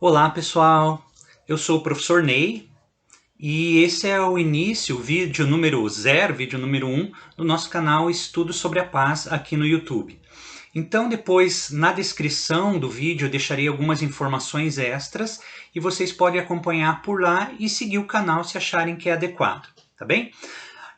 Olá pessoal, eu sou o professor Ney e esse é o início, o vídeo número 0, vídeo número 1 do nosso canal Estudos sobre a Paz aqui no YouTube. Então depois na descrição do vídeo eu deixarei algumas informações extras e vocês podem acompanhar por lá e seguir o canal se acharem que é adequado, tá bem?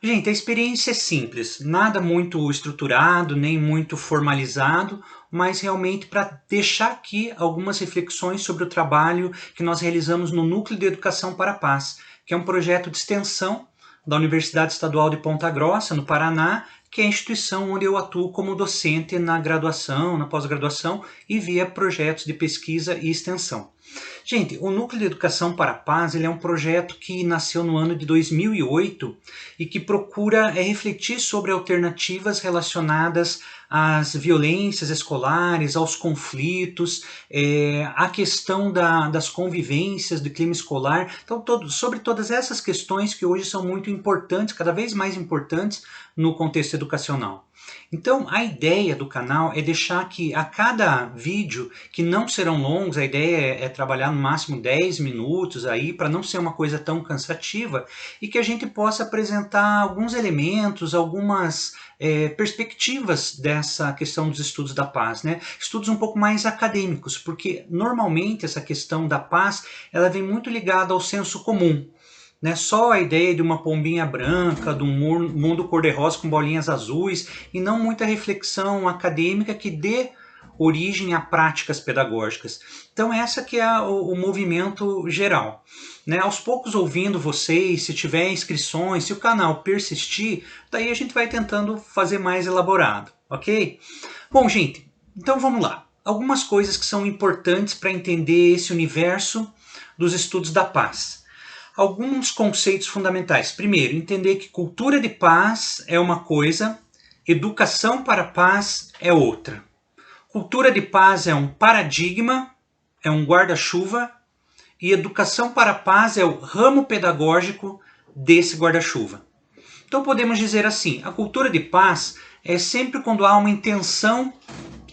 Gente, a experiência é simples, nada muito estruturado, nem muito formalizado, mas realmente para deixar aqui algumas reflexões sobre o trabalho que nós realizamos no Núcleo de Educação para a Paz, que é um projeto de extensão da Universidade Estadual de Ponta Grossa, no Paraná, que é a instituição onde eu atuo como docente na graduação, na pós-graduação e via projetos de pesquisa e extensão. Gente, o Núcleo de Educação para a Paz ele é um projeto que nasceu no ano de 2008 e que procura refletir sobre alternativas relacionadas às violências escolares, aos conflitos, à questão das convivências do clima escolar. Então, sobre todas essas questões que hoje são muito importantes, cada vez mais importantes no contexto educacional. Então, a ideia do canal é deixar que a cada vídeo, que não serão longos, a ideia é trabalhar no máximo 10 minutos aí, para não ser uma coisa tão cansativa, e que a gente possa apresentar alguns elementos, algumas perspectivas dessa questão dos estudos da paz, né? Estudos um pouco mais acadêmicos, porque normalmente essa questão da paz, ela vem muito ligada ao senso comum, né? Só a ideia de uma pombinha branca, de um mundo cor-de-rosa com bolinhas azuis, e não muita reflexão acadêmica que dê origem a práticas pedagógicas. Então essa que é o movimento geral. Né? Aos poucos ouvindo vocês, se tiver inscrições, se o canal persistir, daí a gente vai tentando fazer mais elaborado, ok? Bom, gente, então vamos lá. Algumas coisas que são importantes para entender esse universo dos estudos da paz. Alguns conceitos fundamentais. Primeiro, entender que cultura de paz é uma coisa, educação para a paz é outra. Cultura de paz é um paradigma, é um guarda-chuva, e educação para a paz é o ramo pedagógico desse guarda-chuva. Então podemos dizer assim, a cultura de paz é sempre quando há uma intenção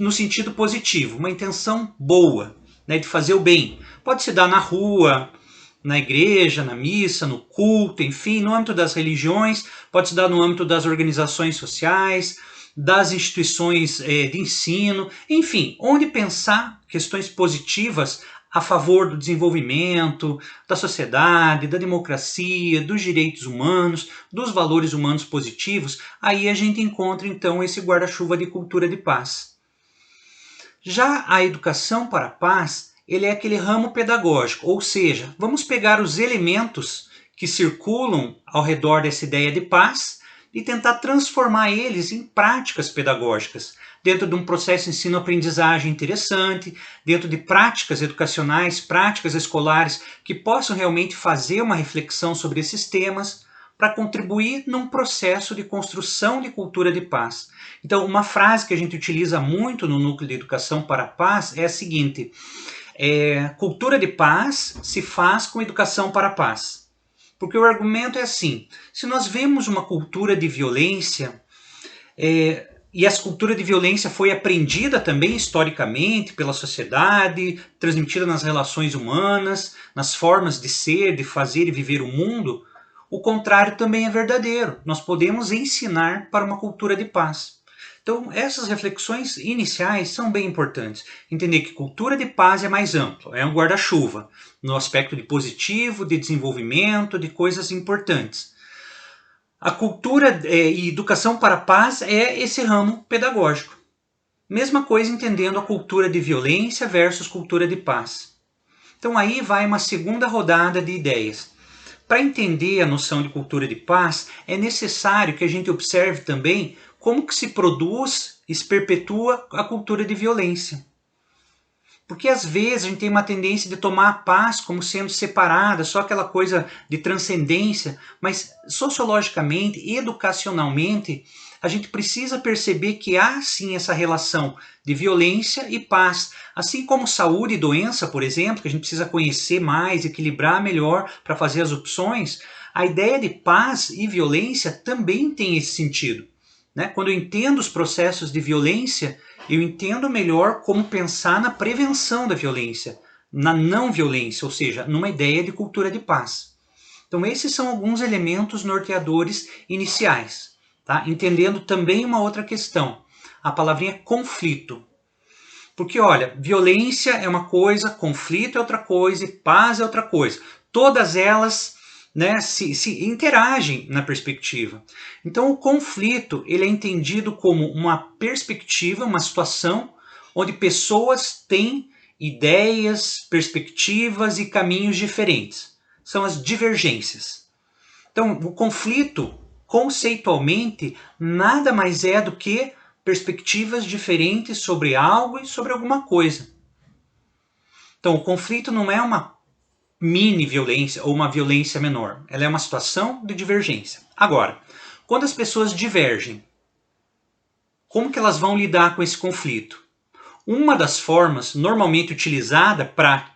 no sentido positivo, uma intenção boa, né, de fazer o bem. Pode se dar na rua, na igreja, na missa, no culto, enfim, no âmbito das religiões, pode se dar no âmbito das organizações sociais, das instituições de ensino, enfim, onde pensar questões positivas a favor do desenvolvimento, da sociedade, da democracia, dos direitos humanos, dos valores humanos positivos, aí a gente encontra então esse guarda-chuva de cultura de paz. Já a educação para a paz, ele é aquele ramo pedagógico, ou seja, vamos pegar os elementos que circulam ao redor dessa ideia de paz e tentar transformar eles em práticas pedagógicas, dentro de um processo de ensino-aprendizagem interessante, dentro de práticas educacionais, práticas escolares que possam realmente fazer uma reflexão sobre esses temas, para contribuir num processo de construção de cultura de paz. Então, uma frase que a gente utiliza muito no Núcleo de Educação para a Paz é a seguinte: cultura de paz se faz com educação para a paz. Porque o argumento é assim, se nós vemos uma cultura de violência, e essa cultura de violência foi aprendida também historicamente pela sociedade, transmitida nas relações humanas, nas formas de ser, de fazer e viver o mundo, o contrário também é verdadeiro. Nós podemos ensinar para uma cultura de paz. Então, essas reflexões iniciais são bem importantes. Entender que cultura de paz é mais amplo, é um guarda-chuva, no aspecto de positivo, de desenvolvimento, de coisas importantes. A cultura e educação para a paz é esse ramo pedagógico. Mesma coisa entendendo a cultura de violência versus cultura de paz. Então aí vai uma segunda rodada de ideias. Para entender a noção de cultura de paz, é necessário que a gente observe também como que se produz e se perpetua a cultura de violência. Porque às vezes a gente tem uma tendência de tomar a paz como sendo separada, só aquela coisa de transcendência, mas sociologicamente, educacionalmente, a gente precisa perceber que há sim essa relação de violência e paz. Assim como saúde e doença, por exemplo, que a gente precisa conhecer mais, equilibrar melhor para fazer as opções, a ideia de paz e violência também tem esse sentido. Né? Quando eu entendo os processos de violência, eu entendo melhor como pensar na prevenção da violência, na não violência, ou seja, numa ideia de cultura de paz. Então esses são alguns elementos norteadores iniciais, tá? Entendendo também uma outra questão, a palavrinha conflito. Porque olha, violência é uma coisa, conflito é outra coisa e paz é outra coisa. Todas elas, né, se interagem na perspectiva. Então o conflito ele é entendido como uma perspectiva, uma situação onde pessoas têm ideias, perspectivas e caminhos diferentes. São as divergências. Então o conflito, conceitualmente, nada mais é do que perspectivas diferentes sobre algo e sobre alguma coisa. Então o conflito não é uma mini violência ou uma violência menor. Ela é uma situação de divergência. Agora, quando as pessoas divergem, como que elas vão lidar com esse conflito? Uma das formas normalmente utilizada para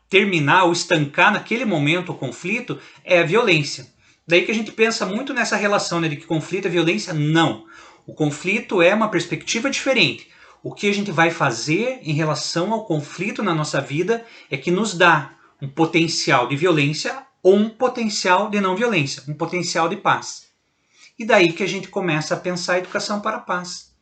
terminar ou estancar naquele momento o conflito é a violência. Daí que a gente pensa muito nessa relação, né, de que conflito é violência. Não. O conflito é uma perspectiva diferente. O que a gente vai fazer em relação ao conflito na nossa vida é que nos dá um potencial de violência ou um potencial de não violência, um potencial de paz. E daí que a gente começa a pensar a educação para a paz.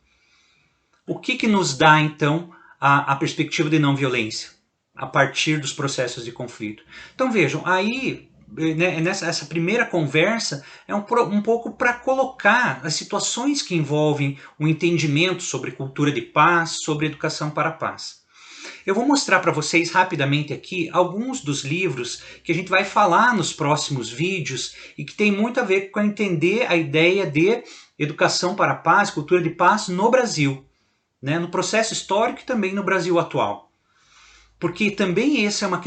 O que nos dá, então, a perspectiva de não violência a partir dos processos de conflito? Então vejam, aí, né, essa primeira conversa é um pouco para colocar as situações que envolvem o entendimento sobre cultura de paz, sobre educação para a paz. Eu vou mostrar para vocês rapidamente aqui alguns dos livros que a gente vai falar nos próximos vídeos e que tem muito a ver com entender a ideia de educação para a paz, cultura de paz no Brasil, né, no processo histórico e também no Brasil atual. Porque também essa é uma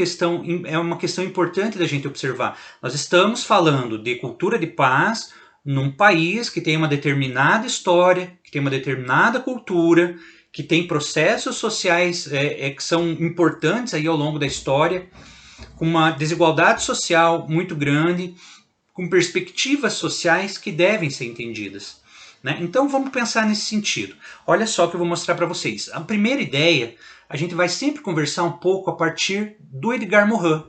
questão importante da gente observar. Nós estamos falando de cultura de paz num país que tem uma determinada história, que tem uma determinada cultura, que tem processos sociais que são importantes aí ao longo da história, com uma desigualdade social muito grande, com perspectivas sociais que devem ser entendidas, né? Então vamos pensar nesse sentido. Olha só o que eu vou mostrar para vocês. A primeira ideia, a gente vai sempre conversar um pouco a partir do Edgar Morin,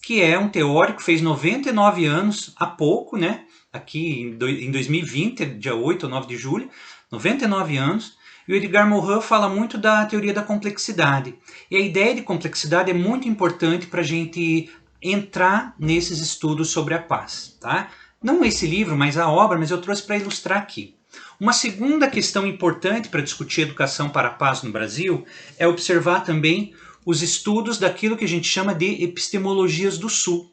que é um teórico, fez 99 anos há pouco, né? Aqui em 2020, dia 8 ou 9 de julho, 99 anos. E o Edgar Morin fala muito da teoria da complexidade. E a ideia de complexidade é muito importante para a gente entrar nesses estudos sobre a paz, tá? Não esse livro, mas a obra, mas eu trouxe para ilustrar aqui. Uma segunda questão importante para discutir educação para a paz no Brasil é observar também os estudos daquilo que a gente chama de epistemologias do Sul.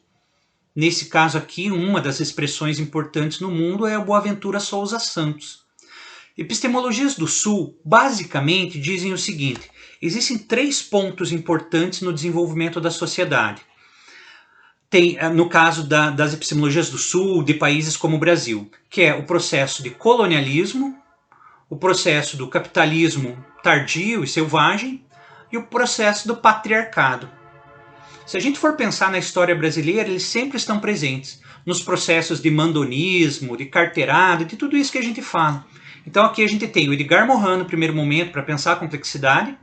Nesse caso aqui, uma das expressões importantes no mundo é o Boaventura Souza Santos. Epistemologias do Sul basicamente dizem o seguinte: existem 3 pontos importantes no desenvolvimento da sociedade. Tem, no caso das epistemologias do Sul, de países como o Brasil, que é o processo de colonialismo, o processo do capitalismo tardio e selvagem e o processo do patriarcado. Se a gente for pensar na história brasileira, eles sempre estão presentes nos processos de mandonismo, de carteirada, de tudo isso que a gente fala. Então aqui a gente tem o Edgar Morin no primeiro momento para pensar a complexidade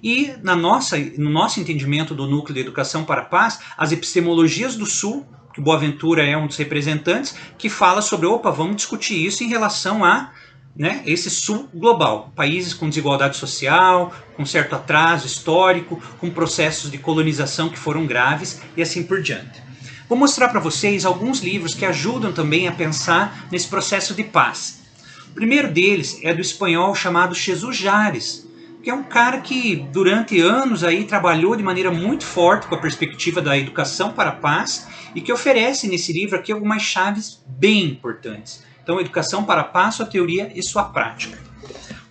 e no nosso entendimento do núcleo de educação para a paz, as epistemologias do Sul, que o Boaventura é um dos representantes, que fala sobre, vamos discutir isso em relação a, né, esse Sul global, países com desigualdade social, com certo atraso histórico, com processos de colonização que foram graves e assim por diante. Vou mostrar para vocês alguns livros que ajudam também a pensar nesse processo de paz. O primeiro deles é do espanhol chamado Jesús Jares, que é um cara que durante anos aí trabalhou de maneira muito forte com a perspectiva da educação para a paz e que oferece nesse livro aqui algumas chaves bem importantes. Então, Educação para a Paz, sua teoria e sua prática.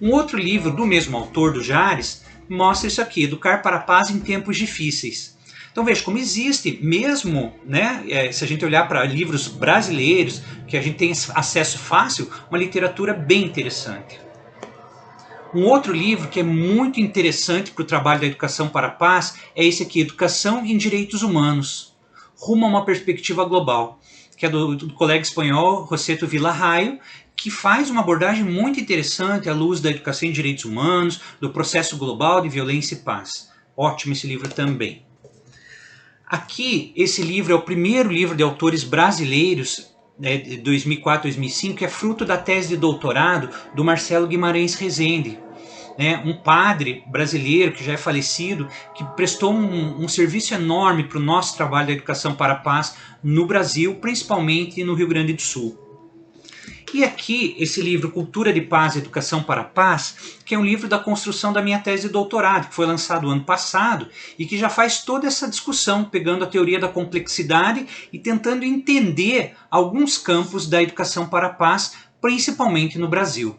Um outro livro do mesmo autor, do Jares, mostra isso aqui, Educar para a Paz em Tempos Difíceis. Então veja como existe mesmo, né, se a gente olhar para livros brasileiros, que a gente tem acesso fácil, uma literatura bem interessante. Um outro livro que é muito interessante para o trabalho da educação para a paz é esse aqui, Educação em Direitos Humanos, rumo a uma perspectiva global, que é do colega espanhol Rosseto Villarraio, que faz uma abordagem muito interessante à luz da educação em direitos humanos, do processo global de violência e paz. Ótimo esse livro também. Aqui, esse livro é o primeiro livro de autores brasileiros, de 2004, 2005, que é fruto da tese de doutorado do Marcelo Guimarães Rezende, um padre brasileiro que já é falecido, que prestou um serviço enorme para o nosso trabalho da educação para a paz no Brasil, principalmente no Rio Grande do Sul. E aqui, esse livro Cultura de Paz e Educação para a Paz, que é um livro da construção da minha tese de doutorado, que foi lançado ano passado e que já faz toda essa discussão, pegando a teoria da complexidade e tentando entender alguns campos da educação para a paz, principalmente no Brasil.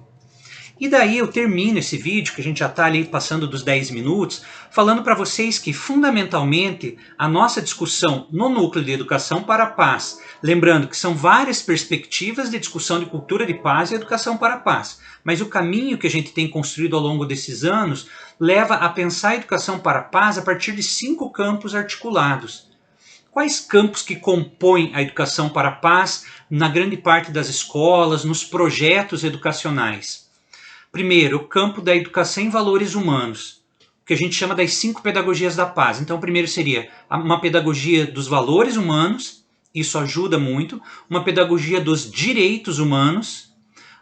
E daí eu termino esse vídeo, que a gente já está ali passando dos 10 minutos, falando para vocês que, fundamentalmente, a nossa discussão no Núcleo de Educação para a Paz, lembrando que são várias perspectivas de discussão de cultura de paz e educação para a paz, mas o caminho que a gente tem construído ao longo desses anos leva a pensar a educação para a paz a partir de 5 campos articulados. Quais campos que compõem a educação para a paz na grande parte das escolas, nos projetos educacionais? Primeiro, o campo da educação em valores humanos, o que a gente chama das 5 pedagogias da paz. Então, primeiro seria uma pedagogia dos valores humanos, isso ajuda muito, uma pedagogia dos direitos humanos,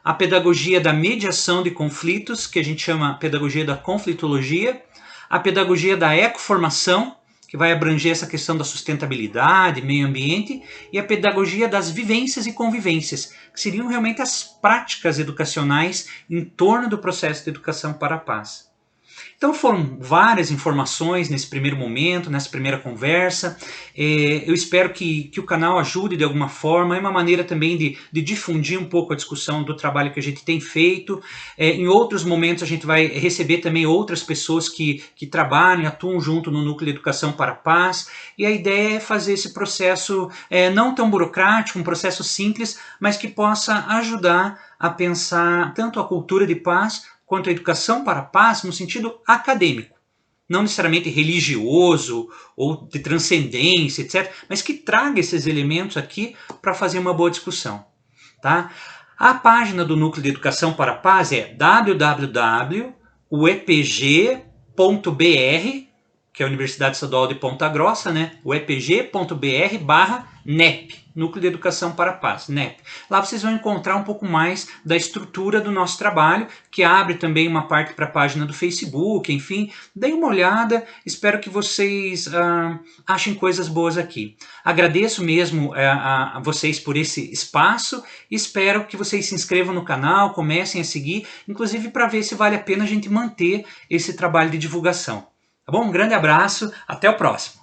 a pedagogia da mediação de conflitos, que a gente chama pedagogia da conflitologia, a pedagogia da ecoformação, que vai abranger essa questão da sustentabilidade, meio ambiente, e a pedagogia das vivências e convivências, que seriam realmente as práticas educacionais em torno do processo de educação para a paz. Então foram várias informações nesse primeiro momento, nessa primeira conversa. Eu espero que o canal ajude de alguma forma. É uma maneira também de difundir um pouco a discussão do trabalho que a gente tem feito. Em outros momentos a gente vai receber também outras pessoas que trabalham e atuam junto no Núcleo de Educação para a Paz. E a ideia é fazer esse processo não tão burocrático, um processo simples, mas que possa ajudar a pensar tanto a cultura de paz quanto a educação para a paz no sentido acadêmico, não necessariamente religioso ou de transcendência, etc., mas que traga esses elementos aqui para fazer uma boa discussão. Tá? A página do Núcleo de Educação para a Paz é www.uepg.br, que é a Universidade Estadual de Ponta Grossa, uepg.br/NEP, Núcleo de Educação para a Paz, NEP. Lá vocês vão encontrar um pouco mais da estrutura do nosso trabalho, que abre também uma parte para a página do Facebook, enfim, deem uma olhada, espero que vocês achem coisas boas aqui. Agradeço mesmo a vocês por esse espaço, espero que vocês se inscrevam no canal, comecem a seguir, inclusive para ver se vale a pena a gente manter esse trabalho de divulgação. Tá bom? Um grande abraço, até o próximo!